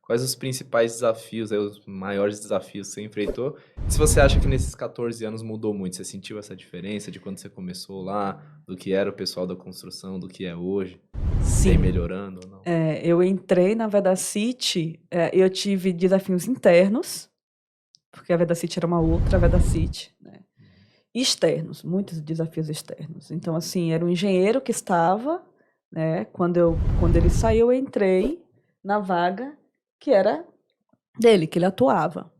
quais os principais desafios, aí, os maiores desafios que você enfrentou? E se você acha que nesses 14 anos mudou muito, você sentiu essa diferença de quando você começou lá, do que era o pessoal da construção, do que é hoje? Vem Sim. melhorando ou não? Eu entrei na Vedacity, eu tive desafios internos, porque a Vedacity era uma outra Vedacity, né? E externos, muitos desafios externos. Então, assim, era um engenheiro que estava, né? Quando ele saiu, eu entrei na vaga que era dele, que ele atuava.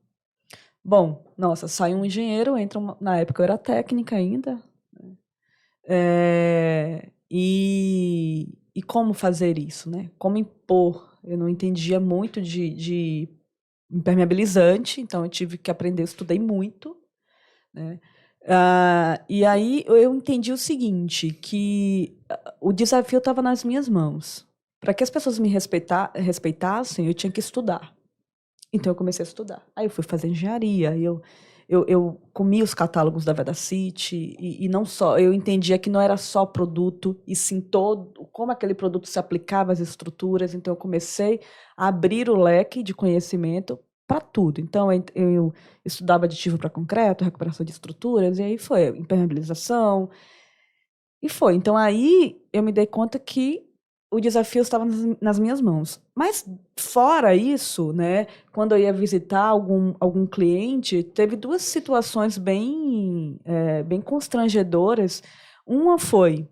Bom, nossa, sai um engenheiro, na época eu era técnica ainda, e como fazer isso, né? Como impor? Eu não entendia muito de impermeabilizante, então eu tive que aprender, eu estudei muito, né? E aí eu entendi o seguinte, que o desafio estava nas minhas mãos. Para que as pessoas me respeitassem, eu tinha que estudar. Então eu comecei a estudar. Aí eu fui fazer engenharia, eu comi os catálogos da Vedacity e não só, eu entendia que não era só produto, e sim todo, como aquele produto se aplicava às estruturas, então eu comecei a abrir o leque de conhecimento para tudo. Então eu estudava aditivo para concreto, recuperação de estruturas, e aí foi impermeabilização, e foi. Então aí eu me dei conta que o desafio estava nas minhas mãos. Mas fora isso, né, quando eu ia visitar algum cliente, teve duas situações bem constrangedoras. Uma foi,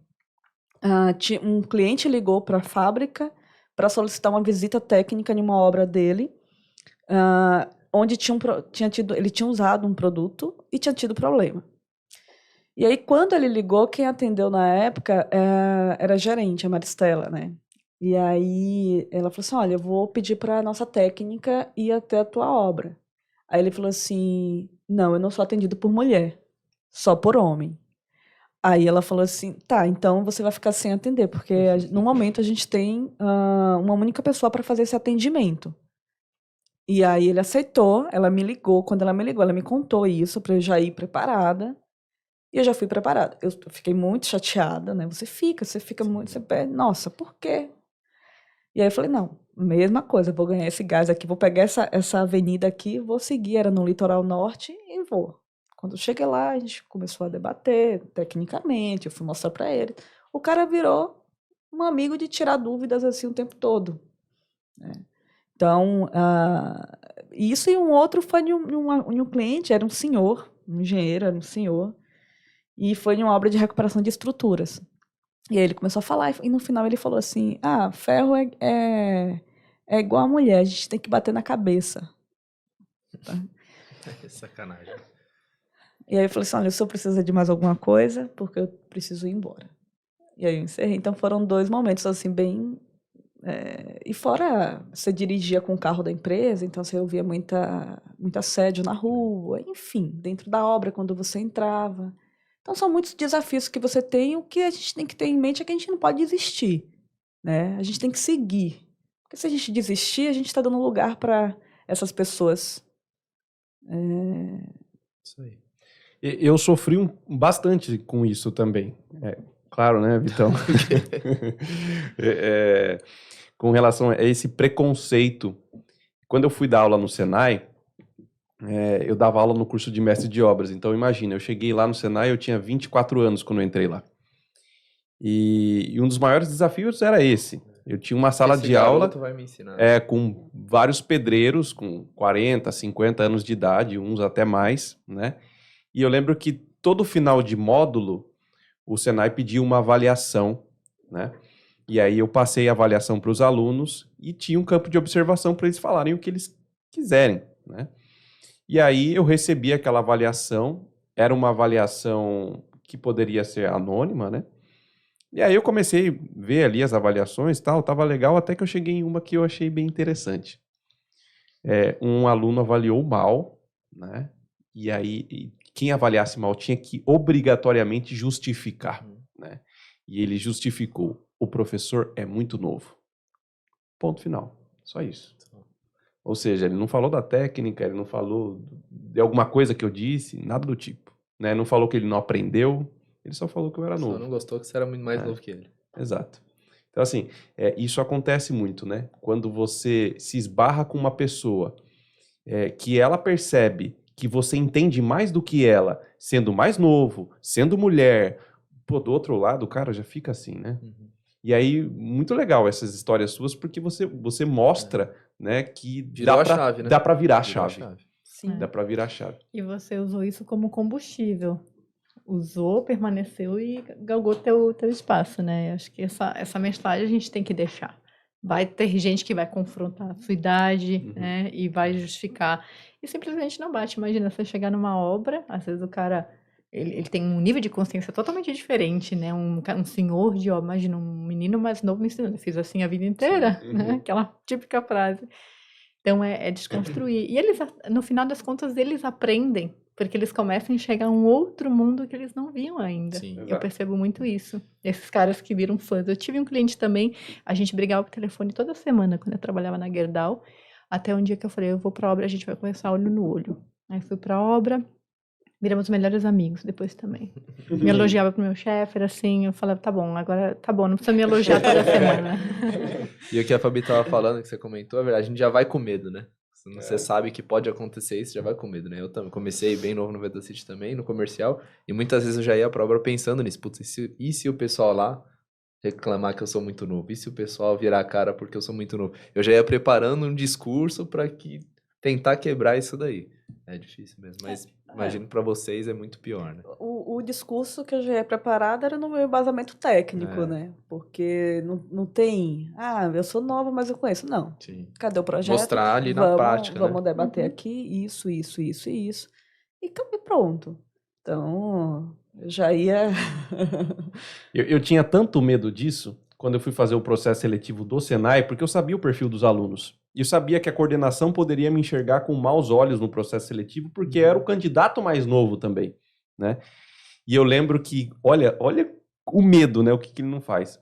um cliente ligou para a fábrica para solicitar uma visita técnica em uma obra dele, onde ele tinha usado um produto e tinha tido problema. E aí, quando ele ligou, quem atendeu na época era a gerente, a Maristela, né? E aí ela falou assim: olha, eu vou pedir para a nossa técnica ir até a tua obra. Aí ele falou assim: não, eu não sou atendido por mulher, só por homem. Aí ela falou assim: tá, então você vai ficar sem atender, porque no momento a gente tem uma única pessoa para fazer esse atendimento. E aí ele aceitou, ela me ligou, quando ela me ligou, ela me contou isso para eu já ir preparada. E eu já fui preparada. Eu fiquei muito chateada, né? Você fica muito, você perde. Nossa, por quê? E aí eu falei, não, mesma coisa, eu vou ganhar esse gás aqui, vou pegar essa avenida aqui, vou seguir, era no litoral norte, e vou. Quando eu cheguei lá, a gente começou a debater tecnicamente, eu fui mostrar para ele. O cara virou um amigo de tirar dúvidas assim o tempo todo, né? Então, isso e um outro foi de um cliente, era um senhor, um engenheiro, era um senhor, e foi em uma obra de recuperação de estruturas. E aí ele começou a falar, e no final ele falou assim: ferro é igual a mulher, a gente tem que bater na cabeça. Tá? Sacanagem. E aí eu falei assim: olha, o senhor precisa de mais alguma coisa? Porque eu preciso ir embora. E aí eu encerrei. Então foram dois momentos assim, bem. E fora, você dirigia com o carro da empresa, então você ouvia muito assédio na rua, enfim, dentro da obra, quando você entrava. Então são muitos desafios que você tem, o que a gente tem que ter em mente é que a gente não pode desistir, né? A gente tem que seguir. Porque se a gente desistir, a gente está dando lugar para essas pessoas. Isso aí. Eu sofri bastante com isso também. Claro, né, Vitão? É, com relação a esse preconceito. Quando eu fui dar aula no Senai, eu dava aula no curso de mestre de obras. Então, imagina, eu cheguei lá no Senai, eu tinha 24 anos quando eu entrei lá. E um dos maiores desafios era esse. Eu tinha uma sala Esse de aula garoto vai me ensinar, né? com vários pedreiros com 40, 50 anos de idade, uns até mais, né? E eu lembro que todo final de módulo, o Senai pediu uma avaliação, né? E aí eu passei a avaliação para os alunos e tinha um campo de observação para eles falarem o que eles quiserem, né? E aí eu recebi aquela avaliação, era uma avaliação que poderia ser anônima, né? E aí eu comecei a ver ali as avaliações e tal, tava legal, até que eu cheguei em uma que eu achei bem interessante. Um aluno avaliou mal, né? E aí quem avaliasse mal tinha que obrigatoriamente justificar, né? E ele justificou: o professor é muito novo. Ponto final. Só isso. Ou seja, ele não falou da técnica, ele não falou de alguma coisa que eu disse, nada do tipo, né? Não falou que ele não aprendeu, ele só falou que eu era Só novo. não gostou que você era muito mais novo que ele. Exato. Então, assim, isso acontece muito, né? Quando você se esbarra com uma pessoa que ela percebe que você entende mais do que ela, sendo mais novo, sendo mulher, pô, do outro lado, o cara já fica assim, né? Uhum. E aí, muito legal essas histórias suas, porque você mostra, né, que Virou a chave, né? dá pra virar a Virou a chave. chave. Sim. Dá pra virar a chave. E você usou isso como combustível. Usou, permaneceu e galgou teu espaço, né? Acho que essa mensagem a gente tem que deixar. Vai ter gente que vai confrontar a sua idade, Uhum. né? E vai justificar. E simplesmente não bate. Imagina, você chegar numa obra, às vezes o cara, ele tem um nível de consciência totalmente diferente, né? Um senhor de obra, imagina, um menino mais novo me ensinando, eu fiz assim a vida inteira, Sim. né? Uhum. Aquela típica frase. Então, é desconstruir. E eles, no final das contas, eles aprendem, porque eles começam a enxergar um outro mundo que eles não viam ainda. Sim. Eu Exato. percebo muito isso. Esses caras que viram fãs. Eu tive um cliente também, a gente brigava por telefone toda semana, quando eu trabalhava na Gerdau, até um dia que eu falei, eu vou pra obra, a gente vai conversar olho no olho. Aí fui pra obra, viramos melhores amigos depois também. Me elogiava pro meu chefe, era assim, eu falava, tá bom, agora tá bom, não precisa me elogiar toda semana. E o que a Fabi tava falando, que você comentou, é verdade, a gente já vai com medo, né? Você É. sabe que pode acontecer isso, já vai com medo, né? Eu também comecei bem novo no Vedacity também, no comercial, e muitas vezes eu já ia pra obra pensando nisso. Putz, e se o pessoal lá reclamar que eu sou muito novo? E se o pessoal virar a cara porque eu sou muito novo? Eu já ia preparando um discurso pra tentar quebrar isso daí. É difícil mesmo, mas imagino pra vocês é muito pior, né? O discurso que eu já ia preparada era no meu embasamento técnico, É. né? Porque não tem, eu sou nova, mas eu conheço. Não. Sim. Cadê o projeto? Mostrar ali na prática, né? Vamos debater Uhum. aqui isso, isso, isso e isso. E pronto. Então, eu já ia... Eu tinha tanto medo disso quando eu fui fazer o processo seletivo do Senai, porque eu sabia o perfil dos alunos. E eu sabia que a coordenação poderia me enxergar com maus olhos no processo seletivo, porque era o candidato mais novo também, né? E eu lembro que, olha o medo, né? O que ele não faz.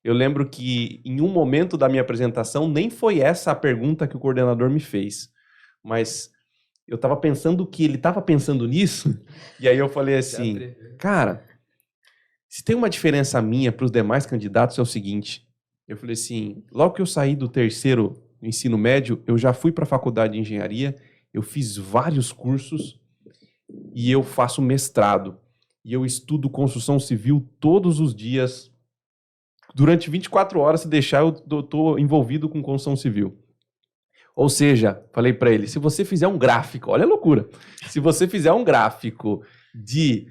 Eu lembro que em um momento da minha apresentação, nem foi essa a pergunta que o coordenador me fez, mas eu estava pensando que ele estava pensando nisso, e aí eu falei assim, cara, se tem uma diferença minha para os demais candidatos é o seguinte, eu falei assim, logo que eu saí do terceiro ensino médio, eu já fui para a faculdade de engenharia, eu fiz vários cursos e eu faço mestrado. E eu estudo construção civil todos os dias, durante 24 horas, se deixar, eu estou envolvido com construção civil. Ou seja, falei para ele, se você fizer um gráfico, olha a loucura, se você fizer um gráfico de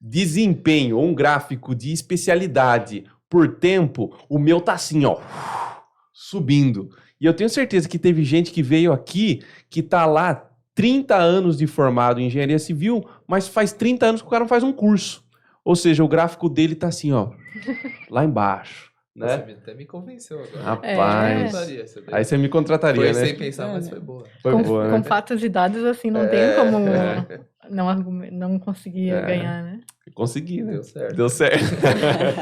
desempenho ou um gráfico de especialidade por tempo, o meu tá assim, ó, subindo. E eu tenho certeza que teve gente que veio aqui, que tá lá 30 anos de formado em engenharia civil, mas faz 30 anos que o cara não faz um curso. Ou seja, o gráfico dele tá assim, ó, lá embaixo. Né? Você até me convenceu agora. Rapaz. Essa daí. Aí você me contrataria, Foi né? sem pensar, mas foi boa. Foi boa, né? Com fatos e dados, assim, não tem como não conseguir ganhar, né? Consegui, né? Deu certo. Deu certo.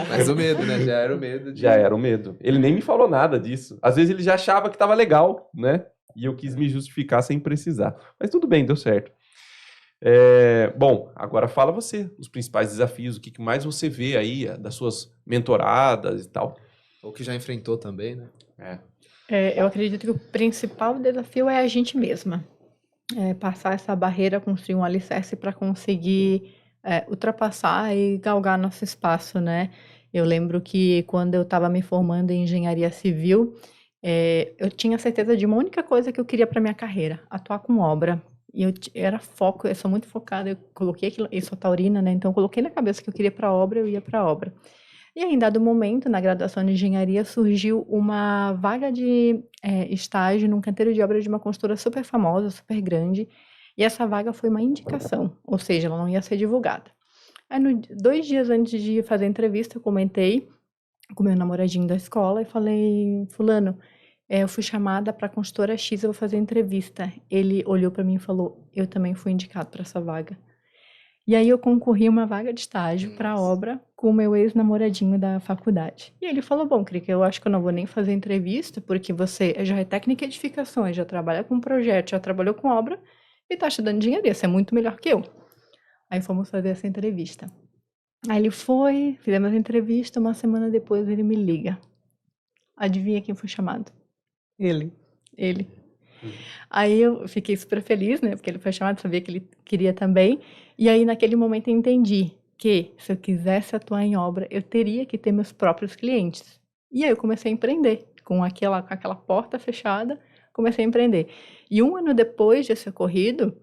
Mas o medo, né? Já era o medo. Já era o medo. Ele nem me falou nada disso. Às vezes ele já achava que tava legal, né? E eu quis me justificar sem precisar. Mas tudo bem, deu certo. Bom, agora fala você, os principais desafios, o que mais você vê aí das suas mentoradas e tal. Ou que já enfrentou também, né? Eu acredito que o principal desafio é a gente mesma. Passar essa barreira, construir um alicerce para conseguir ultrapassar e galgar nosso espaço, né? Eu lembro que quando eu estava me formando em engenharia civil, eu tinha certeza de uma única coisa que eu queria para minha carreira, atuar com obra. E era foco, eu sou muito focada, eu coloquei aquilo, eu sou taurina, né? Então eu coloquei na cabeça que eu queria para obra, eu ia para obra. E aí, em dado momento, na graduação de engenharia, surgiu uma vaga de estágio num canteiro de obra de uma construtora super famosa, super grande. E essa vaga foi uma indicação, ou seja, ela não ia ser divulgada. Aí, 2 dias antes de fazer a entrevista, eu comentei com meu namoradinho da escola e falei, fulano, eu fui chamada para a construtora X, eu vou fazer a entrevista. Ele olhou para mim e falou, eu também fui indicado para essa vaga. E aí eu concorri a uma vaga de estágio para a obra com o meu ex-namoradinho da faculdade. E ele falou, bom, Krika, eu acho que eu não vou nem fazer entrevista, porque você já é técnica em edificações, já trabalha com projeto, já trabalhou com obra, e tá estudando engenharia, você é muito melhor que eu. Aí fomos fazer essa entrevista. Aí ele foi, fizemos a entrevista, uma semana depois ele me liga. Adivinha quem foi chamado? Ele. Ele. Hum. Aí eu fiquei super feliz, né? Porque ele foi chamado, sabia que ele queria também. E aí, naquele momento, eu entendi que se eu quisesse atuar em obra, eu teria que ter meus próprios clientes. E aí eu comecei a empreender. Com aquela porta fechada, comecei a empreender. E 1 ano depois desse ocorrido,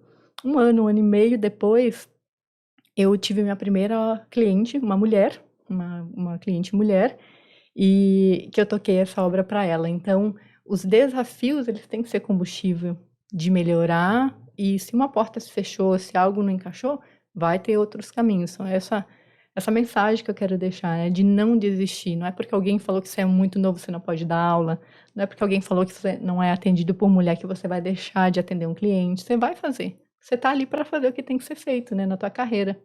1 ano e meio depois, eu tive minha primeira cliente, uma mulher, uma cliente mulher, e que eu toquei essa obra para ela. Então, os desafios, eles têm que ser combustível de melhorar, e se uma porta se fechou, se algo não encaixou, vai ter outros caminhos. Então, essa mensagem que eu quero deixar, né, de não desistir. Não é porque alguém falou que você é muito novo, você não pode dar aula. Não é porque alguém falou que você não é atendido por mulher que você vai deixar de atender um cliente. Você vai fazer. Você está ali para fazer o que tem que ser feito, né, na tua carreira.